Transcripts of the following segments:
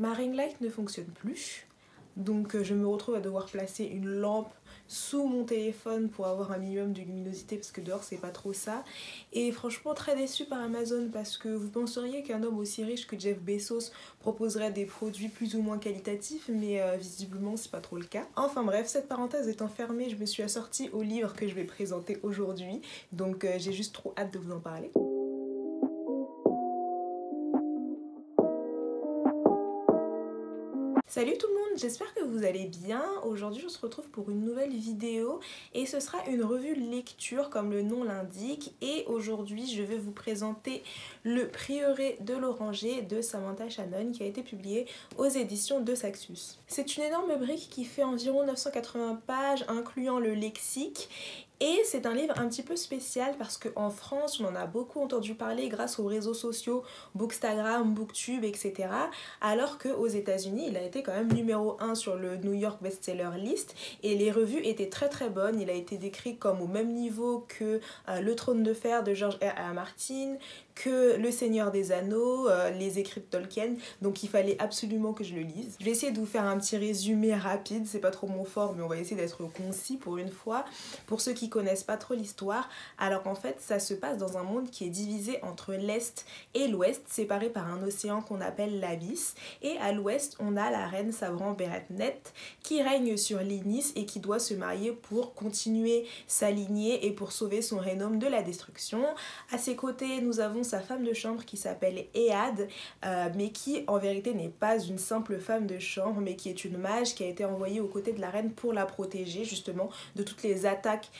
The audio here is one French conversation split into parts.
Ma ring light ne fonctionne plus. Donc je me retrouve à devoir placer une lampe sous mon téléphone pour avoir un minimum de luminosité parce que dehors c'est pas trop ça. Et franchement très déçue par Amazon parce que vous penseriez qu'un homme aussi riche que Jeff Bezos proposerait des produits plus ou moins qualitatifs, mais visiblement c'est pas trop le cas. Enfin bref, cette parenthèse étant fermée, je me suis assortie au livre que je vais présenter aujourd'hui. Donc j'ai juste trop hâte de vous en parler. Salut tout le monde, j'espère que vous allez bien. Aujourd'hui on se retrouve pour une nouvelle vidéo et ce sera une revue lecture comme le nom l'indique. Et aujourd'hui je vais vous présenter Le Prieuré de l'Oranger de Samantha Shannon qui a été publié aux éditions de Saxus. C'est une énorme brique qui fait environ 980 pages incluant le lexique. Et c'est un livre un petit peu spécial parce qu'en France, on en a beaucoup entendu parler grâce aux réseaux sociaux, Bookstagram, Booktube, etc. Alors qu'aux États-Unis, il a été quand même numéro 1 sur le New York Bestseller List et les revues étaient très très bonnes. Il a été décrit comme au même niveau que Le Trône de Fer de George R.R. Martin, que Le Seigneur des Anneaux, les écrits de Tolkien, donc il fallait absolument que je le lise. Je vais essayer de vous faire un petit résumé rapide, c'est pas trop mon fort, mais on va essayer d'être concis pour une fois. Pour ceux qui connaissent pas trop l'histoire, alors en fait ça se passe dans un monde qui est divisé entre l'Est et l'Ouest, séparé par un océan qu'on appelle l'Abysse, et à l'Ouest on a la reine Sabran Beretnet qui règne sur l'Inis et qui doit se marier pour continuer sa lignée et pour sauver son royaume de la destruction. À ses côtés nous avons sa femme de chambre qui s'appelle Ead, mais qui en vérité n'est pas une simple femme de chambre, mais qui est une mage qui a été envoyée aux côtés de la reine pour la protéger justement de toutes les attaques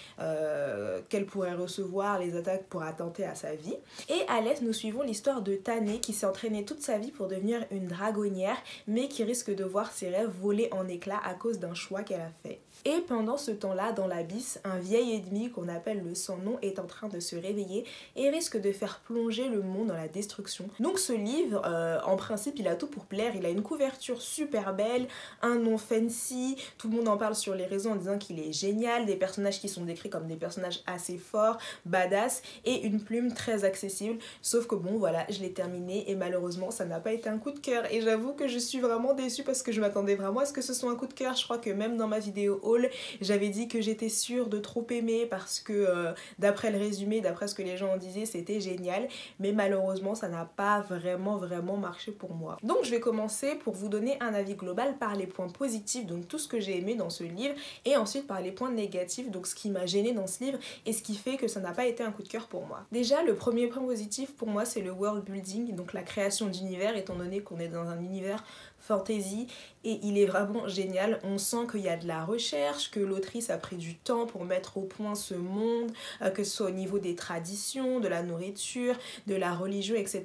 qu'elle pourrait recevoir, les attaques pour attenter à sa vie. Et à l'est nous suivons l'histoire de Tané qui s'est entraînée toute sa vie pour devenir une dragonnière, mais qui risque de voir ses rêves voler en éclats à cause d'un choix qu'elle a fait. Et pendant ce temps-là, dans l'Abysse, un vieil ennemi qu'on appelle le Sans-Nom est en train de se réveiller et risque de faire plonger le monde dans la destruction. Donc ce livre, en principe, il a tout pour plaire. Il a une couverture super belle, un nom fancy, tout le monde en parle sur les réseaux en disant qu'il est génial, des personnages qui sont décrits comme des personnages assez forts, badass, et une plume très accessible. Sauf que bon, voilà, je l'ai terminé et malheureusement, ça n'a pas été un coup de cœur. Et j'avoue que je suis vraiment déçue parce que je m'attendais vraiment à ce que ce soit un coup de cœur. Je crois que même dans ma vidéo j'avais dit que j'étais sûre de trop aimer parce que d'après le résumé, d'après ce que les gens en disaient, c'était génial, mais malheureusement ça n'a pas vraiment marché pour moi. Donc je vais commencer pour vous donner un avis global par les points positifs, donc tout ce que j'ai aimé dans ce livre, et ensuite par les points négatifs, donc ce qui m'a gêné dans ce livre et ce qui fait que ça n'a pas été un coup de cœur pour moi. Déjà le premier point positif pour moi c'est le world building, donc la création d'univers, étant donné qu'on est dans un univers fantasy et il est vraiment génial. On sent qu'il y a de la recherche, que l'autrice a pris du temps pour mettre au point ce monde, que ce soit au niveau des traditions, de la nourriture, de la religion, etc.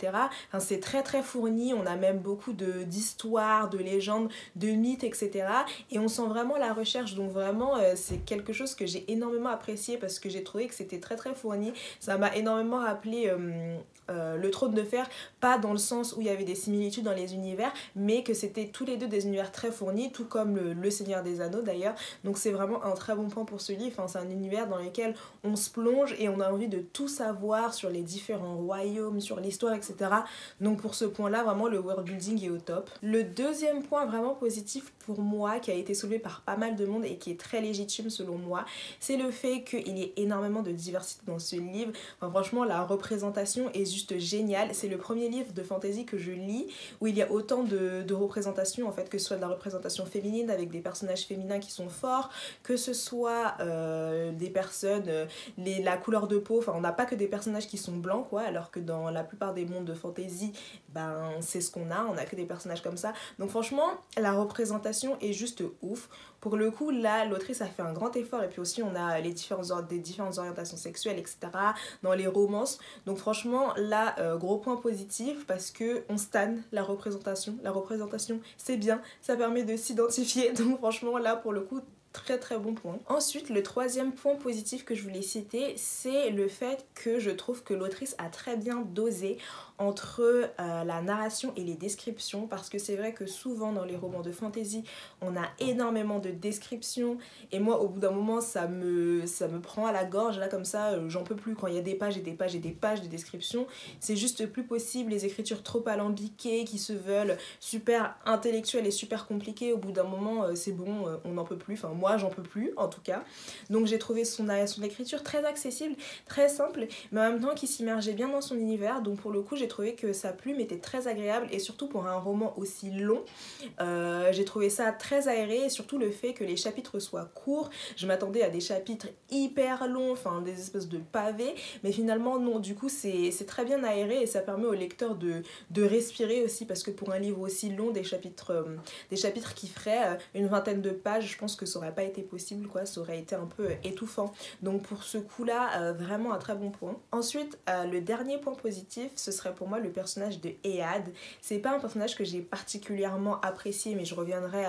Enfin, c'est très très fourni, on a même beaucoup d'histoires, de légendes, de mythes, etc. Et on sent vraiment la recherche, donc vraiment c'est quelque chose que j'ai énormément apprécié parce que j'ai trouvé que c'était très très fourni. Ça m'a énormément rappelé Le Trône de Fer, pas dans le sens où il y avait des similitudes dans les univers, mais que c'était tous les deux des univers très fournis, tout comme le Seigneur des Anneaux d'ailleurs. Donc c'est vraiment un très bon point pour ce livre. Enfin, c'est un univers dans lequel on se plonge et on a envie de tout savoir sur les différents royaumes, sur l'histoire, etc. Donc pour ce point-là, vraiment le world building est au top. Le deuxième point vraiment positif pour moi, qui a été soulevé par pas mal de monde et qui est très légitime selon moi, c'est le fait qu'il y ait énormément de diversité dans ce livre. Enfin, franchement, la représentation est juste géniale. C'est le premier livre de fantasy que je lis où il y a autant de représentations, en fait, que ce soit de la représentation féminine avec des personnages féminins qui sont forts, que ce soit des personnes, la couleur de peau, enfin on n'a pas que des personnages qui sont blancs quoi, alors que dans la plupart des mondes de fantasy, ben c'est ce qu'on a, on a que des personnages comme ça. Donc franchement, la représentation est juste ouf. Pour le coup, là, l'autrice a fait un grand effort et puis aussi on a des différentes orientations sexuelles, etc. dans les romances. Donc franchement, là, gros point positif parce que on stan la représentation. La représentation, c'est bien, ça permet de s'identifier. Donc franchement, là, pour le coup, très très bon point. Ensuite, le troisième point positif que je voulais citer, c'est le fait que je trouve que l'autrice a très bien dosé entre la narration et les descriptions, parce que c'est vrai que souvent dans les romans de fantasy on a énormément de descriptions et moi au bout d'un moment ça me prend à la gorge là comme ça, j'en peux plus quand il y a des pages et des pages et des pages de descriptions, c'est juste plus possible, les écritures trop alambiquées qui se veulent super intellectuelles et super compliquées, au bout d'un moment c'est bon, on n'en peut plus, enfin moi j'en peux plus en tout cas. Donc j'ai trouvé son écriture très accessible, très simple, mais en même temps qui s'immergeait bien dans son univers, donc pour le coup j'ai trouvé que sa plume était très agréable et surtout pour un roman aussi long, j'ai trouvé ça très aéré et surtout le fait que les chapitres soient courts. Je m'attendais à des chapitres hyper longs, enfin des espèces de pavés, mais finalement non, du coup c'est très bien aéré et ça permet au lecteur de respirer aussi, parce que pour un livre aussi long, des chapitres qui feraient une vingtaine de pages, je pense que ça aurait pas été possible quoi, ça aurait été un peu étouffant. Donc pour ce coup là, vraiment un très bon point. Ensuite, le dernier point positif, ce serait pour moi le personnage de Ehad. C'est pas un personnage que j'ai particulièrement apprécié, mais je reviendrai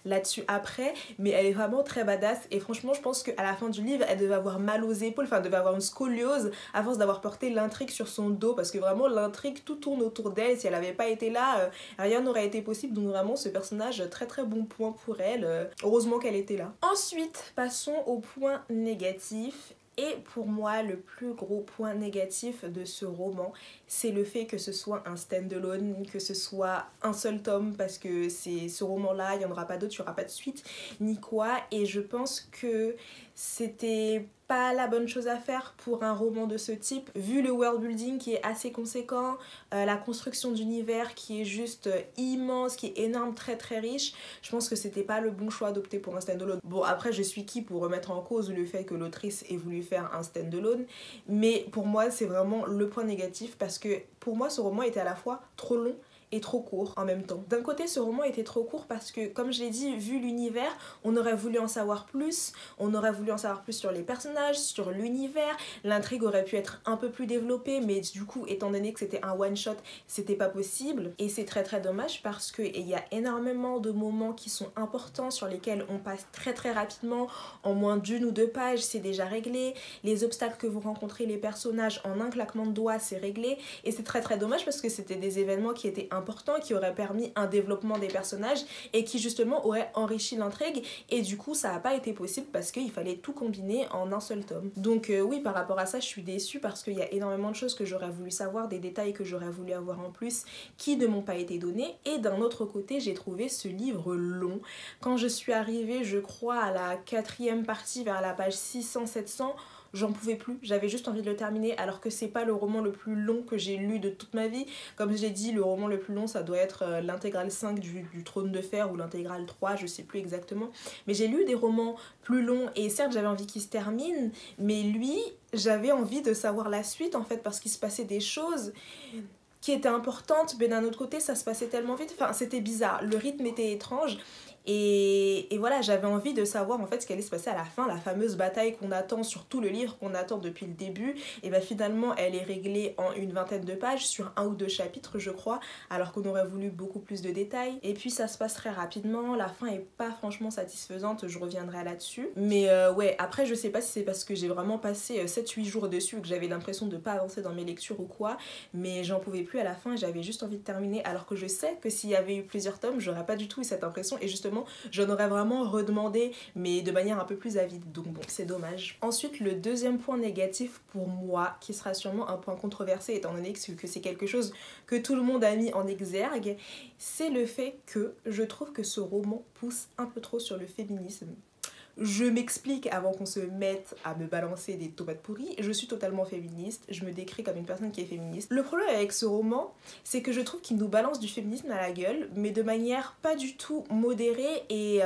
là-dessus après, mais elle est vraiment très badass et franchement je pense qu'à la fin du livre elle devait avoir mal aux épaules, enfin elle devait avoir une scoliose à force d'avoir porté l'intrigue sur son dos, parce que vraiment l'intrigue tout tourne autour d'elle, si elle avait pas été là, rien n'aurait été possible, donc vraiment ce personnage, très très bon point pour elle, heureusement qu'elle était là. Ensuite passons au point négatif. Et pour moi, le plus gros point négatif de ce roman, c'est le fait que ce soit un stand-alone, que ce soit un seul tome, parce que c'est ce roman-là, il n'y en aura pas d'autres, il n'y aura pas de suite, ni quoi. Et je pense que c'était pas la bonne chose à faire pour un roman de ce type, vu le world building qui est assez conséquent, la construction d'univers qui est juste immense, qui est énorme, très très riche. Je pense que c'était pas le bon choix d'opter pour un stand-alone. Bon, après je suis qui pour remettre en cause le fait que l'autrice ait voulu faire un stand-alone, mais pour moi c'est vraiment le point négatif, parce que pour moi ce roman était à la fois trop long et trop court en même temps. D'un côté ce roman était trop court parce que, comme je l'ai dit, vu l'univers, on aurait voulu en savoir plus, sur les personnages, sur l'univers, l'intrigue aurait pu être un peu plus développée, mais du coup étant donné que c'était un one shot, c'était pas possible, et c'est très très dommage parce qu'il y a énormément de moments qui sont importants sur lesquels on passe très très rapidement, en moins d'une ou deux pages c'est déjà réglé, les obstacles que vous rencontrez les personnages en un claquement de doigts c'est réglé, et c'est très très dommage parce que c'était des événements qui étaient important, qui aurait permis un développement des personnages et qui justement aurait enrichi l'intrigue, et du coup ça n'a pas été possible parce qu'il fallait tout combiner en un seul tome. Donc oui, par rapport à ça je suis déçue parce qu'il y a énormément de choses que j'aurais voulu savoir, des détails que j'aurais voulu avoir en plus qui ne m'ont pas été donnés, et d'un autre côté j'ai trouvé ce livre long. Quand je suis arrivée, je crois à la 4e partie, vers la page 600-700, j'en pouvais plus, j'avais juste envie de le terminer, alors que c'est pas le roman le plus long que j'ai lu de toute ma vie. Comme je l'ai dit, le roman le plus long ça doit être l'intégrale 5 du Trône de Fer, ou l'intégrale 3, je sais plus exactement, mais j'ai lu des romans plus longs et certes j'avais envie qu'il se termine, mais lui j'avais envie de savoir la suite en fait, parce qu'il se passait des choses qui étaient importantes, mais d'un autre côté ça se passait tellement vite, enfin c'était bizarre, le rythme était étrange. Et voilà, j'avais envie de savoir en fait ce qui allait se passer à la fin, la fameuse bataille qu'on attend sur tout le livre, qu'on attend depuis le début. Et bien finalement elle est réglée en une vingtaine de pages, sur 1 ou 2 chapitres je crois, alors qu'on aurait voulu beaucoup plus de détails. Et puis ça se passe très rapidement, la fin est pas franchement satisfaisante, je reviendrai là-dessus. Mais ouais, après je sais pas si c'est parce que j'ai vraiment passé 7-8 jours dessus, que j'avais l'impression de pas avancer dans mes lectures ou quoi, mais j'en pouvais plus à la fin et j'avais juste envie de terminer, alors que je sais que s'il y avait eu plusieurs tomes, j'aurais pas du tout eu cette impression, et justement j'en aurais vraiment redemandé, mais de manière un peu plus avide, donc bon, c'est dommage. Ensuite, le deuxième point négatif pour moi, qui sera sûrement un point controversé étant donné que c'est quelque chose que tout le monde a mis en exergue, c'est le fait que je trouve que ce roman pousse un peu trop sur le féminisme. Je m'explique avant qu'on se mette à me balancer des tomates pourries. Je suis totalement féministe, je me décris comme une personne qui est féministe. Le problème avec ce roman, c'est que je trouve qu'il nous balance du féminisme à la gueule, mais de manière pas du tout modérée et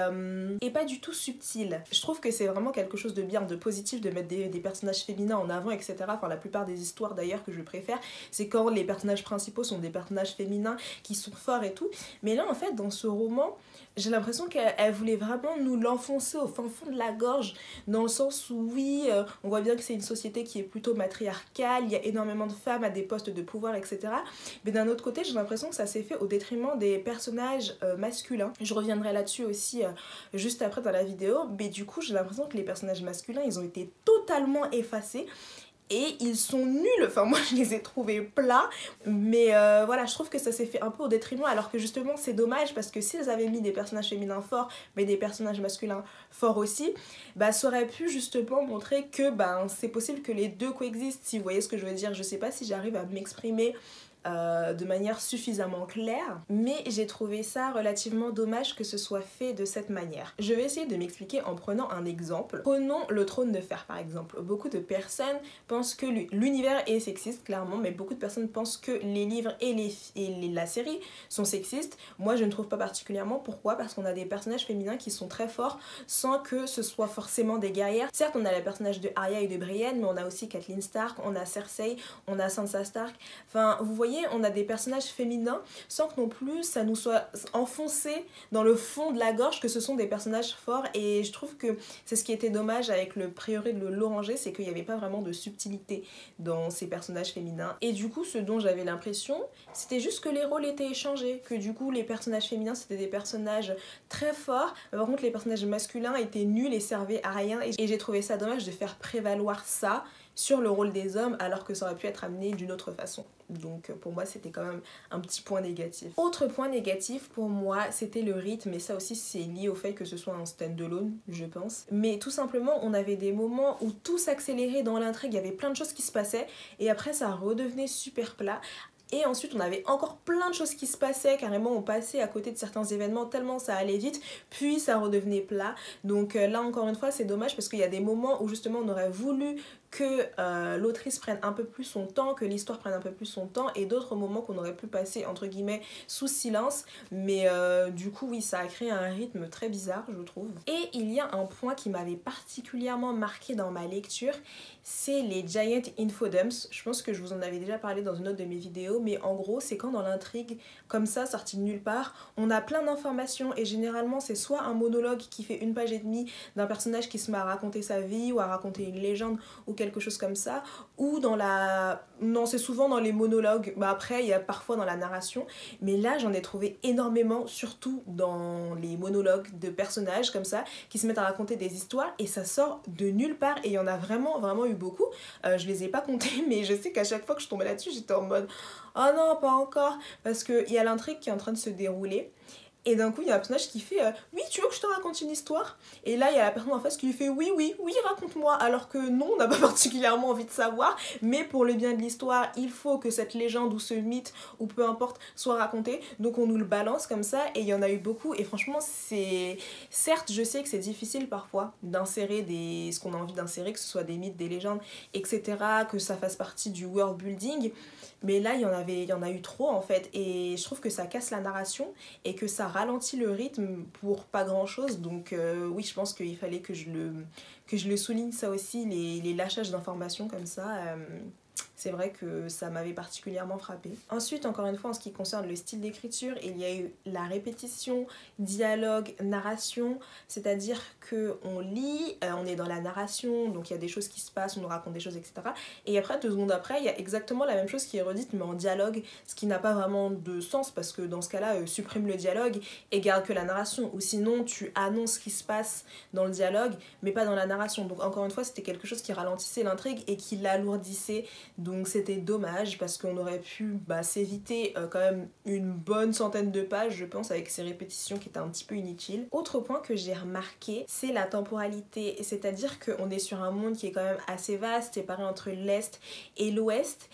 pas du tout subtile. Je trouve que c'est vraiment quelque chose de bien, de positif, de mettre des personnages féminins en avant, etc. Enfin, la plupart des histoires d'ailleurs que je préfère, c'est quand les personnages principaux sont des personnages féminins qui sont forts et tout. Mais là, en fait, dans ce roman, j'ai l'impression qu'elle voulait vraiment nous l'enfoncer au fin fond fond de la gorge, dans le sens où oui, on voit bien que c'est une société qui est plutôt matriarcale, il y a énormément de femmes à des postes de pouvoir, etc. Mais d'un autre côté, j'ai l'impression que ça s'est fait au détriment des personnages masculins. Je reviendrai là-dessus aussi juste après dans la vidéo, mais du coup j'ai l'impression que les personnages masculins, ils ont été totalement effacés. Et ils sont nuls, enfin moi je les ai trouvés plats, mais voilà, je trouve que ça s'est fait un peu au détriment, alors que justement c'est dommage parce que s'ils avaient mis des personnages féminins forts, mais des personnages masculins forts aussi, bah ça aurait pu justement montrer que c'est possible que les deux coexistent, si vous voyez ce que je veux dire. Je sais pas si j'arrive à m'exprimer de manière suffisamment claire, mais j'ai trouvé ça relativement dommage que ce soit fait de cette manière. Je vais essayer de m'expliquer en prenant un exemple. Prenons le trône de fer par exemple. Beaucoup de personnes pensent que l'univers est sexiste, clairement, mais beaucoup de personnes pensent que les livres et la série sont sexistes. Moi je ne trouve pas particulièrement. Pourquoi? Parce qu'on a des personnages féminins qui sont très forts sans que ce soit forcément des guerrières. Certes, on a les personnages de Arya et de Brienne, mais on a aussi Catelyn Stark, on a Cersei, on a Sansa Stark. Enfin, vous voyez, on a des personnages féminins sans que non plus ça nous soit enfoncé dans le fond de la gorge que ce sont des personnages forts, et je trouve que c'est ce qui était dommage avec le prieuré de l'Oranger, c'est qu'il n'y avait pas vraiment de subtilité dans ces personnages féminins. Et du coup, ce dont j'avais l'impression, c'était juste que les rôles étaient échangés, que du coup les personnages féminins c'était des personnages très forts, par contre les personnages masculins étaient nuls et servaient à rien, et j'ai trouvé ça dommage de faire prévaloir ça sur le rôle des hommes alors que ça aurait pu être amené d'une autre façon. Donc pour moi c'était quand même un petit point négatif. Autre point négatif pour moi, c'était le rythme, et ça aussi c'est lié au fait que ce soit un stand-alone, je pense. Mais tout simplement on avait des moments où tout s'accélérait dans l'intrigue, il y avait plein de choses qui se passaient et après ça redevenait super plat. Et ensuite on avait encore plein de choses qui se passaient, carrément on passait à côté de certains événements tellement ça allait vite, puis ça redevenait plat. Donc là encore une fois c'est dommage parce qu'il y a des moments où justement on aurait voulu que l'autrice prenne un peu plus son temps, que l'histoire prenne un peu plus son temps, et d'autres moments qu'on aurait pu passer entre guillemets sous silence, mais du coup oui ça a créé un rythme très bizarre je trouve. Et il y a un point qui m'avait particulièrement marqué dans ma lecture, c'est les giant infodumps. Je pense que je vous en avais déjà parlé dans une autre de mes vidéos, mais en gros c'est quand dans l'intrigue comme ça sorti de nulle part on a plein d'informations, et généralement c'est soit un monologue qui fait 1 page et demie d'un personnage qui se met à raconter sa vie ou à raconter une légende ou quelque chose comme ça, ou dans la... Non, c'est souvent dans les monologues, après il y a parfois dans la narration, mais là j'en ai trouvé énormément, surtout dans les monologues de personnages comme ça, qui se mettent à raconter des histoires, et ça sort de nulle part, et il y en a vraiment eu beaucoup. Je les ai pas comptés, mais je sais qu'à chaque fois que je tombais là-dessus, j'étais en mode « Oh non, pas encore !» Parce qu'il y a l'intrigue qui est en train de se dérouler, et d'un coup il y a un personnage qui fait oui, tu veux que je te raconte une histoire? Et là il y a la personne en face qui lui fait oui raconte-moi, alors que non, on n'a pas particulièrement envie de savoir, mais pour le bien de l'histoire il faut que cette légende ou ce mythe ou peu importe soit raconté, donc on nous le balance comme ça. Et il y en a eu beaucoup, et franchement c'est... Certes je sais que c'est difficile parfois d'insérer ce qu'on a envie d'insérer, que ce soit des mythes, des légendes, etc., que ça fasse partie du world building, mais là il y en a eu trop en fait, et je trouve que ça casse la narration et que ça ralentit le rythme pour pas grand chose. Donc oui, je pense qu'il fallait que je le souligne ça aussi, les lâchages d'informations comme ça. C'est vrai que ça m'avait particulièrement frappée. Ensuite, encore une fois, en ce qui concerne le style d'écriture, il y a eu la répétition, dialogue, narration, c'est-à-dire qu'on lit, on est dans la narration, donc il y a des choses qui se passent, on nous raconte des choses, etc. Et après, 2 secondes après, il y a exactement la même chose qui est redite, mais en dialogue, ce qui n'a pas vraiment de sens, parce que dans ce cas-là, supprime le dialogue et garde que la narration, ou sinon tu annonces ce qui se passe dans le dialogue, mais pas dans la narration. Donc encore une fois, c'était quelque chose qui ralentissait l'intrigue et qui l'alourdissait. Donc c'était dommage parce qu'on aurait pu s'éviter quand même une bonne centaine de pages, je pense, avec ces répétitions qui étaient un petit peu inutiles. Autre point que j'ai remarqué, c'est la temporalité, c'est-à-dire qu'on est sur un monde qui est quand même assez vaste, séparé entre l'Est et l'Ouest.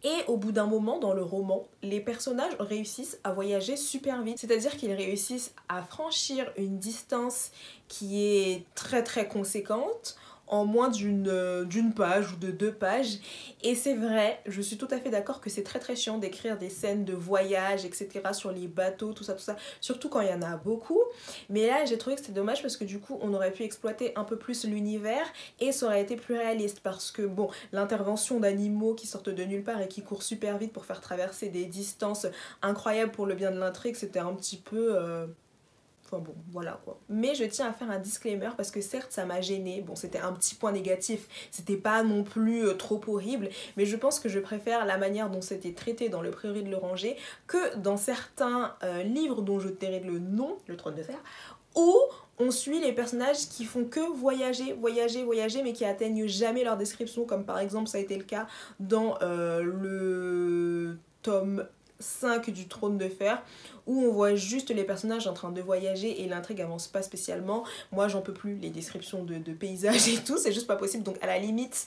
Et au bout d'un moment dans le roman, les personnages réussissent à voyager super vite. C'est-à-dire qu'ils réussissent à franchir une distance qui est très très conséquente en moins d'une page ou de 2 pages. Et c'est vrai, je suis tout à fait d'accord que c'est très très chiant d'écrire des scènes de voyage, etc. sur les bateaux, tout ça, surtout quand il y en a beaucoup. Mais là, j'ai trouvé que c'était dommage parce que du coup, on aurait pu exploiter un peu plus l'univers et ça aurait été plus réaliste, parce que bon, l'intervention d'animaux qui sortent de nulle part et qui courent super vite pour faire traverser des distances incroyables pour le bien de l'intrigue, c'était un petit peu... Enfin bon, voilà quoi. Mais je tiens à faire un disclaimer parce que certes ça m'a gênée. Bon, c'était un petit point négatif, c'était pas non plus trop horrible, mais je pense que je préfère la manière dont c'était traité dans le Prieuré de l'Oranger que dans certains livres dont je tairai le nom, le Trône de Fer, où on suit les personnages qui font que voyager, voyager, voyager, mais qui atteignent jamais leur description, comme par exemple ça a été le cas dans le tome 5 du Trône de Fer, où on voit juste les personnages en train de voyager et l'intrigue avance pas spécialement. Moi j'en peux plus, les descriptions de paysages et tout, c'est juste pas possible, donc à la limite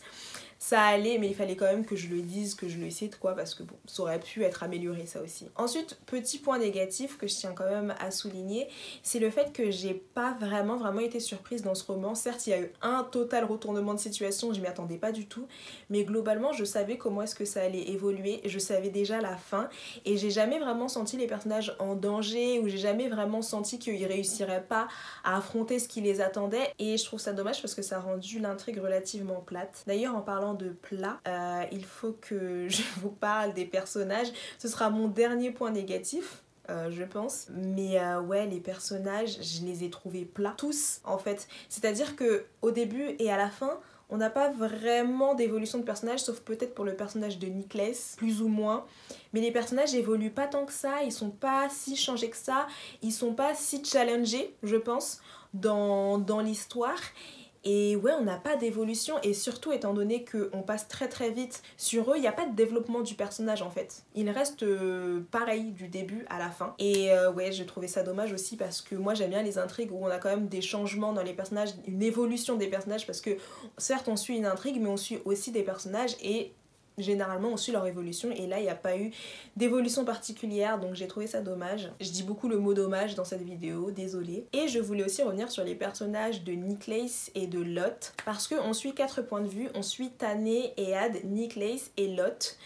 ça allait, mais il fallait quand même que je le dise, que je le cite quoi, parce que bon, ça aurait pu être amélioré ça aussi. Ensuite, petit point négatif que je tiens quand même à souligner, c'est le fait que j'ai pas vraiment été surprise dans ce roman. Certes, il y a eu un total retournement de situation, je m'y attendais pas du tout, mais globalement je savais comment est-ce que ça allait évoluer, je savais déjà la fin, et j'ai jamais vraiment senti les personnages en danger, ou j'ai jamais vraiment senti qu'ils réussiraient pas à affronter ce qui les attendait, et je trouve ça dommage parce que ça a rendu l'intrigue relativement plate. D'ailleurs, en parlant de plat, il faut que je vous parle des personnages. Ce sera mon dernier point négatif, je pense. Mais ouais, les personnages, je les ai trouvés plats. Tous, en fait. C'est-à-dire que au début et à la fin, on n'a pas vraiment d'évolution de personnage, sauf peut-être pour le personnage de Niclès, plus ou moins. Mais les personnages évoluent pas tant que ça, ils sont pas si changés que ça, ils sont pas si challengés, je pense, dans l'histoire. Et ouais, on n'a pas d'évolution, et surtout étant donné qu'on passe très vite sur eux, il n'y a pas de développement du personnage en fait. Il reste pareil du début à la fin. Et ouais, j'ai trouvé ça dommage aussi parce que moi j'aime bien les intrigues où on a quand même des changements dans les personnages, une évolution des personnages, parce que certes on suit une intrigue mais on suit aussi des personnages et généralement on suit leur évolution, et là il n'y a pas eu d'évolution particulière, donc j'ai trouvé ça dommage. Je dis beaucoup le mot dommage dans cette vidéo, désolée. Et je voulais aussi revenir sur les personnages de Niclès et de Lot, parce qu'on suit 4 points de vue, on suit Tané, Ead, Niclès et Lot,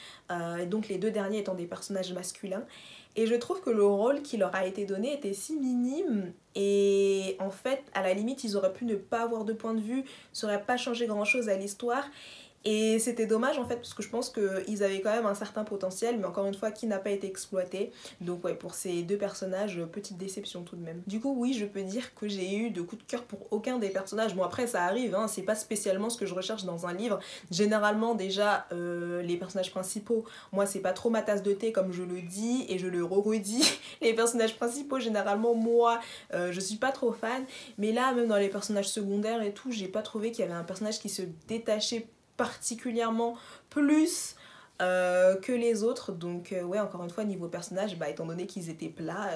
donc les deux derniers étant des personnages masculins. Et je trouve que le rôle qui leur a été donné était si minime, et en fait à la limite ils auraient pu ne pas avoir de point de vue, ça aurait pas changé grand chose à l'histoire. Et c'était dommage en fait parce que je pense qu'ils avaient quand même un certain potentiel, mais encore une fois qui n'a pas été exploité. Donc ouais, pour ces deux personnages, petite déception tout de même. Du coup oui, je peux dire que j'ai eu de coup de cœur pour aucun des personnages. Bon après ça arrive, hein, c'est pas spécialement ce que je recherche dans un livre. Généralement déjà les personnages principaux, moi c'est pas trop ma tasse de thé comme je le dis et je le redis. Les personnages principaux généralement moi je suis pas trop fan. Mais là même dans les personnages secondaires et tout, j'ai pas trouvé qu'il y avait un personnage qui se détachait particulièrement plus que les autres, donc ouais, encore une fois niveau personnage, bah étant donné qu'ils étaient plats,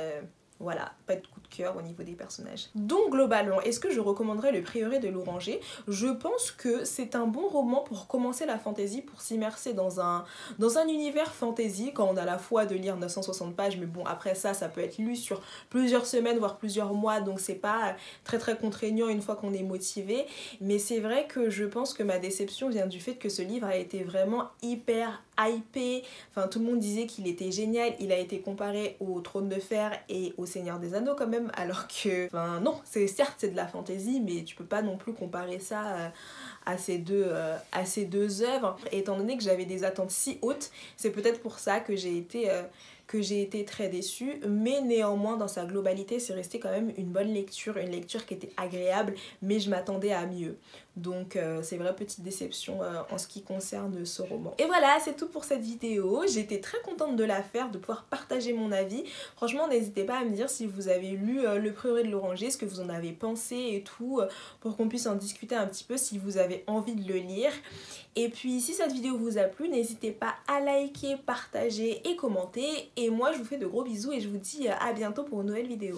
voilà, pas de coup de cœur au niveau des personnages. Donc globalement, est-ce que je recommanderais le Prieuré de l'Oranger? Je pense que c'est un bon roman pour commencer la fantasy, pour s'immerser dans un univers fantasy, quand on a la foi de lire 960 pages, mais bon après ça peut être lu sur plusieurs semaines, voire plusieurs mois, donc c'est pas très contraignant une fois qu'on est motivé. Mais c'est vrai que je pense que ma déception vient du fait que ce livre a été vraiment hyper hypé, enfin tout le monde disait qu'il était génial, il a été comparé au Trône de Fer et au Seigneur des Anneaux quand même, alors que, enfin non, certes c'est de la fantasy, mais tu peux pas non plus comparer ça à ces deux œuvres. Et étant donné que j'avais des attentes si hautes, c'est peut-être pour ça que j'ai été très déçue, mais néanmoins dans sa globalité c'est resté quand même une bonne lecture, une lecture qui était agréable, mais je m'attendais à mieux. Donc c'est vrai, petite déception en ce qui concerne ce roman. Et voilà, c'est tout pour cette vidéo. J'étais très contente de la faire, de pouvoir partager mon avis. Franchement, n'hésitez pas à me dire si vous avez lu Le Prieuré de l'Oranger, ce que vous en avez pensé et tout, pour qu'on puisse en discuter un petit peu si vous avez envie de le lire. Et puis si cette vidéo vous a plu, n'hésitez pas à liker, partager et commenter. Et moi je vous fais de gros bisous et je vous dis à bientôt pour une nouvelle vidéo.